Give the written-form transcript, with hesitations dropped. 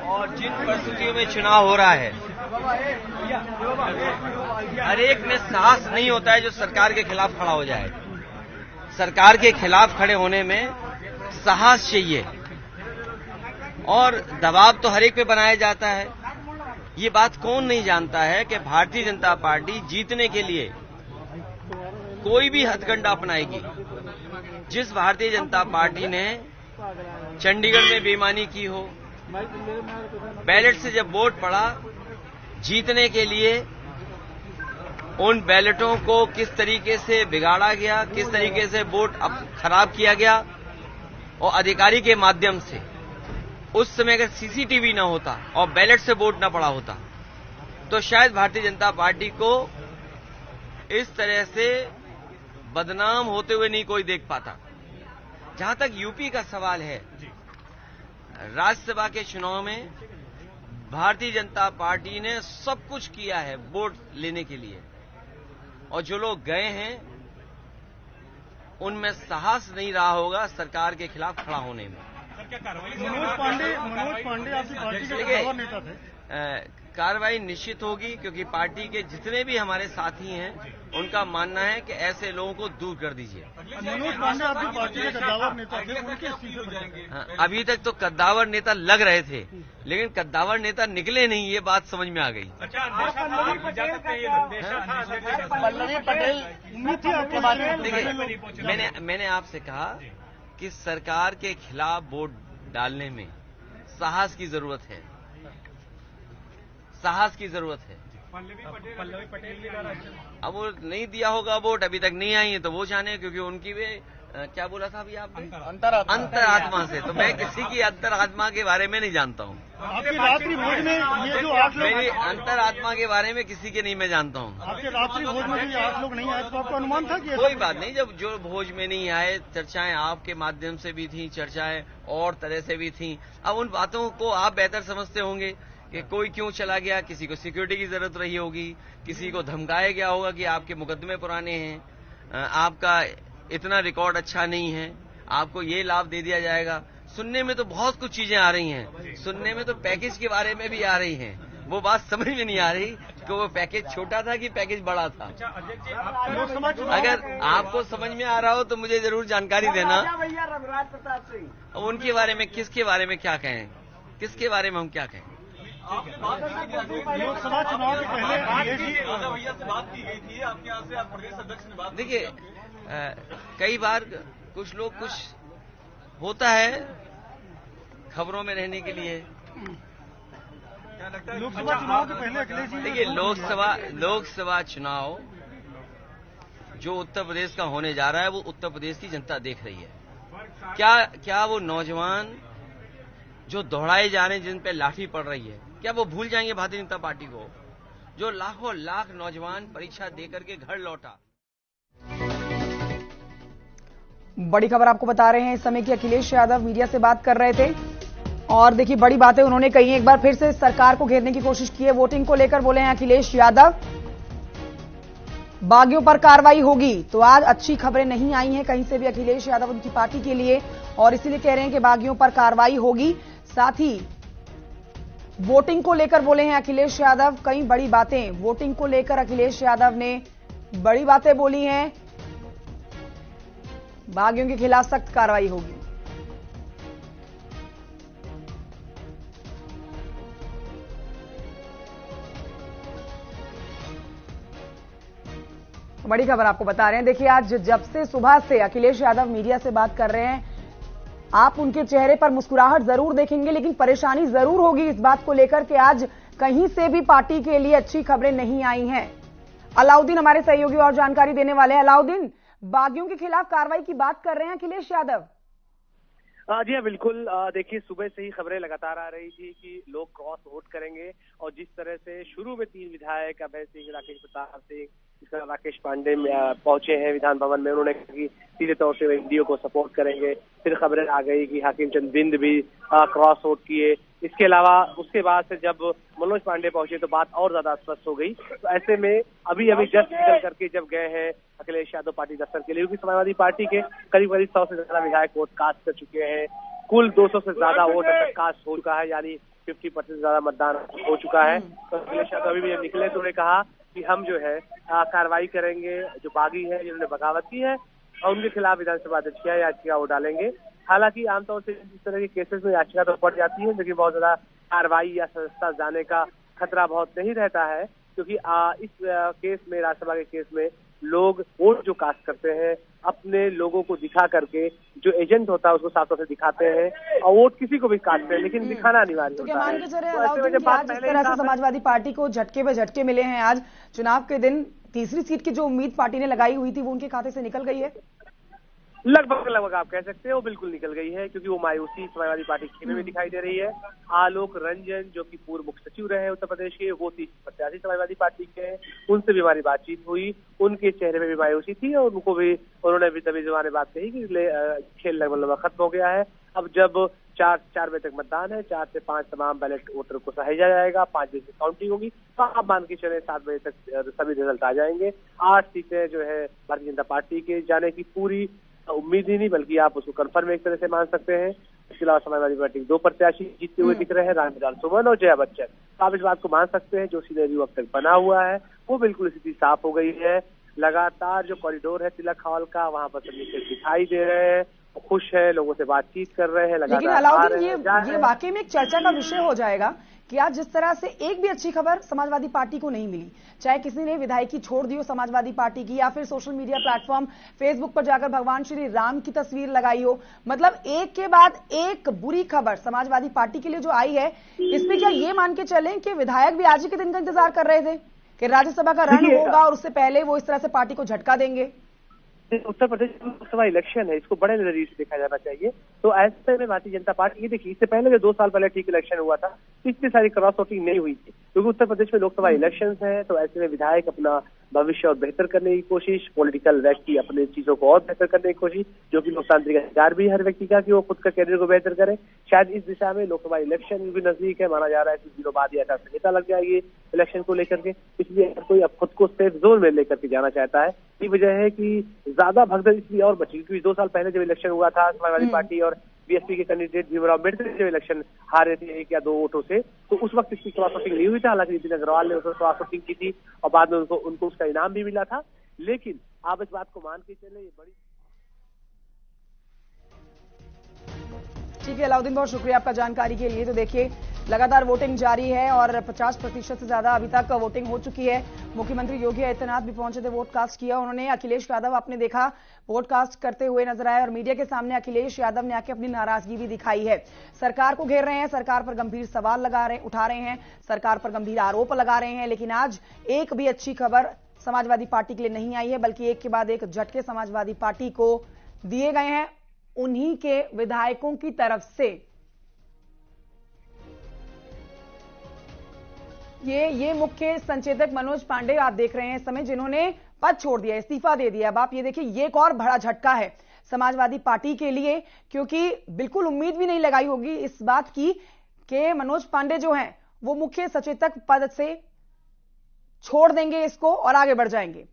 और जिन परिस्थितियों में चुनाव हो रहा है, हर एक में साहस नहीं होता है जो सरकार के खिलाफ खड़ा हो जाए। सरकार के खिलाफ खड़े होने में साहस चाहिए और दबाव तो हर एक पे बनाया जाता है। ये बात कौन नहीं जानता है कि भारतीय जनता पार्टी जीतने के लिए कोई भी हथकंडा अपनाएगी। जिस भारतीय जनता पार्टी ने चंडीगढ़ में बेईमानी की हो, बैलेट से जब वोट पड़ा, जीतने के लिए उन बैलेटों को किस तरीके से बिगाड़ा गया, किस तरीके से वोट खराब किया गया, और अधिकारी के माध्यम से उस समय अगर सीसीटीवी न होता और बैलेट से वोट न पड़ा होता तो शायद भारतीय जनता पार्टी को इस तरह से बदनाम होते हुए नहीं कोई देख पाता। जहां तक यूपी का सवाल है, राज्यसभा के चुनाव में भारतीय जनता पार्टी ने सब कुछ किया है वोट लेने के लिए, और जो लोग गए हैं उनमें साहस नहीं रहा होगा सरकार के खिलाफ खड़ा होने में। मनोज पांडे आपकी पार्टी के कद्दावर नेता थे। कार्रवाई निश्चित होगी, क्योंकि पार्टी के जितने भी हमारे साथी हैं उनका मानना है कि ऐसे लोगों को दूर कर दीजिए। मनोज पांडे आपकी पार्टी के कद्दावर नेता थे, उनके इस्तीफे पर जाएंगे। अभी तक तो कद्दावर नेता लग रहे थे, लेकिन कद्दावर नेता निकले नहीं, ये बात समझ में आ गई। पल्लवी पटेल उम्मीद थी आपके बारे में। देखिए, मैंने आपसे कहा कि सरकार के खिलाफ वोट डालने में साहस की जरूरत है, साहस की जरूरत है। पल्लवी पटेल भी अब वो नहीं दिया होगा वोट, अभी तक नहीं आई है, तो वो जाने, क्योंकि उनकी वे क्या बोला था अभी आपने, अंतरात्मा से। तो मैं किसी की अंतरात्मा के बारे में नहीं जानता हूँ। आपके रात्रि भोज में ये जो 8 लोग, मेरी अंतरात्मा के बारे में किसी के नहीं मैं जानता हूँ। आपके रात्रि भोज में जो 8 लोग नहीं आए, तो आपको अनुमान था कि कोई बात नहीं, जब जो भोज में नहीं आए, चर्चाएं आपके माध्यम से भी थी, चर्चाएं और तरह से भी थी। अब उन बातों को आप बेहतर समझते होंगे कि कोई क्यों चला गया, किसी को सिक्योरिटी की जरूरत रही होगी, किसी को धमकाया गया होगा कि आपके मुकदमे पुराने हैं, आपका इतना रिकॉर्ड अच्छा नहीं है, आपको ये लाभ दे दिया जाएगा। सुनने में तो बहुत कुछ चीजें आ रही हैं, सुनने में तो पैकेज के बारे में भी आ रही हैं। वो बात समझ में नहीं आ रही कि वो पैकेज छोटा था कि पैकेज बड़ा था। अगर आपको समझ में आ रहा हो तो मुझे जरूर जानकारी देना। उनके बारे में, किसके बारे में क्या कहें, किसके बारे में हम क्या कहें। लोकसभा चुनाव के पहले बात की गई थी आपके यहाँ से, आप प्रदेश अध्यक्ष ने बात। देखिए, कई बार कुछ लोग, कुछ होता है खबरों में रहने के लिए। लोकसभा चुनाव के पहले अखिलेश जी, देखिए, लोकसभा चुनाव जो उत्तर प्रदेश का होने जा रहा है, वो उत्तर प्रदेश की जनता देख रही है। क्या वो नौजवान जो दौड़ाए जा रहे हैं, जिन पे लाठी पड़ रही है, क्या वो भूल जाएंगे भारतीय जनता पार्टी को? जो लाखों लाख नौजवान परीक्षा देकर के घर लौटा। बड़ी खबर आपको बता रहे हैं इस समय की अखिलेश यादव मीडिया से बात कर रहे थे और देखिए बड़ी बातें उन्होंने कही। एक बार फिर से सरकार को घेरने की कोशिश की है। वोटिंग को लेकर बोले हैं अखिलेश यादव, बागियों पर कार्रवाई होगी। तो आज अच्छी खबरें नहीं आई हैं कहीं से भी अखिलेश यादव उनकी पार्टी के लिए, और इसीलिए कह रहे हैं कि बागियों पर कार्रवाई होगी। साथ ही वोटिंग को लेकर बोले हैं अखिलेश यादव कई बड़ी बातें। वोटिंग को लेकर अखिलेश यादव ने बड़ी बातें बोली हैं, बागियों के खिलाफ सख्त कार्रवाई होगी। बड़ी खबर आपको बता रहे हैं। देखिए, आज जब से सुबह से अखिलेश यादव मीडिया से बात कर रहे हैं, आप उनके चेहरे पर मुस्कुराहट जरूर देखेंगे, लेकिन परेशानी जरूर होगी इस बात को लेकर कि आज कहीं से भी पार्टी के लिए अच्छी खबरें नहीं आई हैं। अलाउद्दीन हमारे सहयोगी और जानकारी देने वाले हैं। अलाउद्दीन, बागियों के खिलाफ कार्रवाई की बात कर रहे हैं अखिलेश यादव। जी हाँ, बिल्कुल। देखिए, सुबह से ही खबरें लगातार आ रही थी कि लोग क्रॉस वोट करेंगे, और जिस तरह से शुरू में 3 विधायक अभय सिंह, राकेश प्रताप सिंह, राकेश पांडे पहुंचे हैं विधान भवन में, उन्होंने कहा कि सीधे तौर से वे एनडीए को सपोर्ट करेंगे। फिर खबरें आ गई कि हाकिम चंद बिंद भी क्रॉस वोट किए। इसके अलावा उसके बाद से जब मनोज पांडे पहुंचे तो बात और ज्यादा स्पष्ट हो गई। तो ऐसे में अभी जस्ट निकल करके जब गए हैं अखिलेश यादव पार्टी दफ्तर के लिए, क्योंकि समाजवादी पार्टी के करीब 100 से ज्यादा विधायक वोट कास्ट कर चुके हैं। कुल 200 से ज्यादा वोट अब तक कास्ट हो चुका है, यानी 50% से ज्यादा मतदान हो चुका है। तो अखिलेश यादव अभी भी जब निकले तो उन्होंने कहा कि हम जो है कार्रवाई करेंगे, जो बागी है जिन्होंने बगावत की है और उनके खिलाफ विधानसभा अध्यक्ष की याचिका वो डालेंगे। हालांकि आमतौर से इस तरह के केसेस में याचिका तो पड़ जाती है, लेकिन बहुत ज्यादा कार्रवाई या सदस्यता जाने का खतरा बहुत नहीं रहता है, क्योंकि इस केस में, राज्यसभा के केस में, लोग वोट जो कास्ट करते हैं अपने लोगों को दिखा करके, जो एजेंट होता है उसको साफ तौर से दिखाते हैं और वोट किसी को भी काटते हैं, लेकिन दिखाना अनिवार्य तो होता है। मान के चले अलाउद्दीन कि आज जिस तरह से समाजवादी पार्टी को झटके पे झटके मिले हैं, आज चुनाव के दिन तीसरी सीट की जो उम्मीद पार्टी ने लगाई हुई थी वो उनके खाते से निकल गई है। लगभग आप कह सकते हो बिल्कुल निकल गई है, क्योंकि वो मायूसी समाजवादी पार्टी के खेमे में दिखाई दे रही है। आलोक रंजन जो कि पूर्व मुख्य सचिव रहे उत्तर प्रदेश के, वो 30 प्रत्याशी समाजवादी पार्टी के हैं, उनसे भी हमारी बातचीत हुई, उनके चेहरे में भी मायूसी थी और उनको भी, उन्होंने भी तभी जमाने बात कही कि खेल लगभग खत्म हो गया है। अब जब 4 बजे तक मतदान है, 4 से 5 तमाम बैलेट वोटर को सहेजा जाएगा, 5 बजे से काउंटिंग होगी, तो आप मान के चले 7 बजे तक सभी रिजल्ट आ जाएंगे। 8 सीटें जो है भारतीय जनता पार्टी के जाने की पूरी उम्मीद ही नहीं, बल्कि आप उसको कंफर्म एक तरह से मान सकते हैं। इसके अलावा समाजवादी पार्टी 2 प्रत्याशी जीतते हुए दिख रहे हैं, रामविलास सुमन और जया बच्चन। तो आप इस बात को मान सकते हैं जो सिनेरियो अब तक बना हुआ है वो बिल्कुल स्थिति साफ हो गई है। लगातार जो कॉरिडोर है तिलक हॉल का, वहां पर सभी दिखाई दे रहे हैं, खुश है, लोगों से बातचीत कर रहे हैं। लेकिन अलाउद्दीन ये वाकई में एक चर्चा का विषय हो जाएगा कि आज जिस तरह से एक भी अच्छी खबर समाजवादी पार्टी को नहीं मिली, चाहे किसी ने विधायकी छोड़ दी हो समाजवादी पार्टी की, या फिर सोशल मीडिया प्लेटफॉर्म फेसबुक पर जाकर भगवान श्री राम की तस्वीर लगाई हो, मतलब एक के बाद एक बुरी खबर समाजवादी पार्टी के लिए जो आई है, इसमें क्या ये मान के चलें कि विधायक भी आज ही के दिन का इंतजार कर रहे थे कि राज्यसभा का रण होगा और उससे पहले वो इस तरह से पार्टी को झटका देंगे? उत्तर प्रदेश लोकसभा इलेक्शन है, इसको बड़े नजरिए से देखा जाना चाहिए। तो ऐसे में भारतीय जनता पार्टी, ये देखिए, इससे पहले जो 2 साल पहले ठीक इलेक्शन हुआ था, इतनी सारी क्रॉस वोटिंग नहीं हुई थी, क्योंकि उत्तर प्रदेश में लोकसभा इलेक्शन है। तो ऐसे में विधायक अपना भविष्य और बेहतर करने की कोशिश, पॉलिटिकल व्यक्ति अपने चीजों को और बेहतर करने की कोशिश, जो कि लोकतांत्रिक अधिकार भी हर व्यक्ति का कि वो खुद का कैरियर को बेहतर करे। शायद इस दिशा में लोकसभा इलेक्शन भी नजदीक है, माना जा रहा है कि दिनों बाद आचार संहिता लग जाएगी इलेक्शन को लेकर के, इसलिए कोई अब खुद को सेफ जोन में लेकर के जाना चाहता है। ये वजह है कि ज्यादा भगदड़ इसलिए और बची, क्योंकि 2 साल पहले जब इलेक्शन हुआ था, समाजवादी पार्टी और बीएसपी के कैंडिडेट भीमराव अम्बेडकर जब इलेक्शन हारे थे 1 या 2 वोटों से, तो उस वक्त इसकी क्रॉस वोटिंग नहीं हुई था। हालांकि नितिन अग्रवाल ने उसको क्रॉस वोटिंग की थी और बाद में उनको उसका इनाम भी मिला था। लेकिन आप इस बात को मान के चले, ये बड़ी ठीक है अलाउद्दीन, बहुत शुक्रिया आपका जानकारी के लिए। तो देखिए लगातार वोटिंग जारी है और 50% से ज्यादा अभी तक वोटिंग हो चुकी है। मुख्यमंत्री योगी आदित्यनाथ भी पहुंचे थे, वोट कास्ट किया उन्होंने। अखिलेश यादव आपने देखा वोट कास्ट करते हुए नजर आए और मीडिया के सामने अखिलेश यादव ने आके अपनी नाराजगी भी दिखाई है। सरकार को घेर रहे हैं, सरकार पर गंभीर सवाल उठा रहे हैं, सरकार पर गंभीर आरोप लगा रहे हैं। लेकिन आज एक भी अच्छी खबर समाजवादी पार्टी के लिए नहीं आई है, बल्कि एक के बाद एक झटके समाजवादी पार्टी को दिए गए हैं उन्हीं के विधायकों की तरफ से। ये मुख्य संचेतक मनोज पांडे आप देख रहे हैं इस समय, जिन्होंने पद छोड़ दिया, इस्तीफा दे दिया। अब आप ये देखिए, ये एक और बड़ा झटका है समाजवादी पार्टी के लिए, क्योंकि बिल्कुल उम्मीद भी नहीं लगाई होगी इस बात की कि मनोज पांडे जो हैं वो मुख्य सचेतक पद से छोड़ देंगे इसको और आगे बढ़ जाएंगे।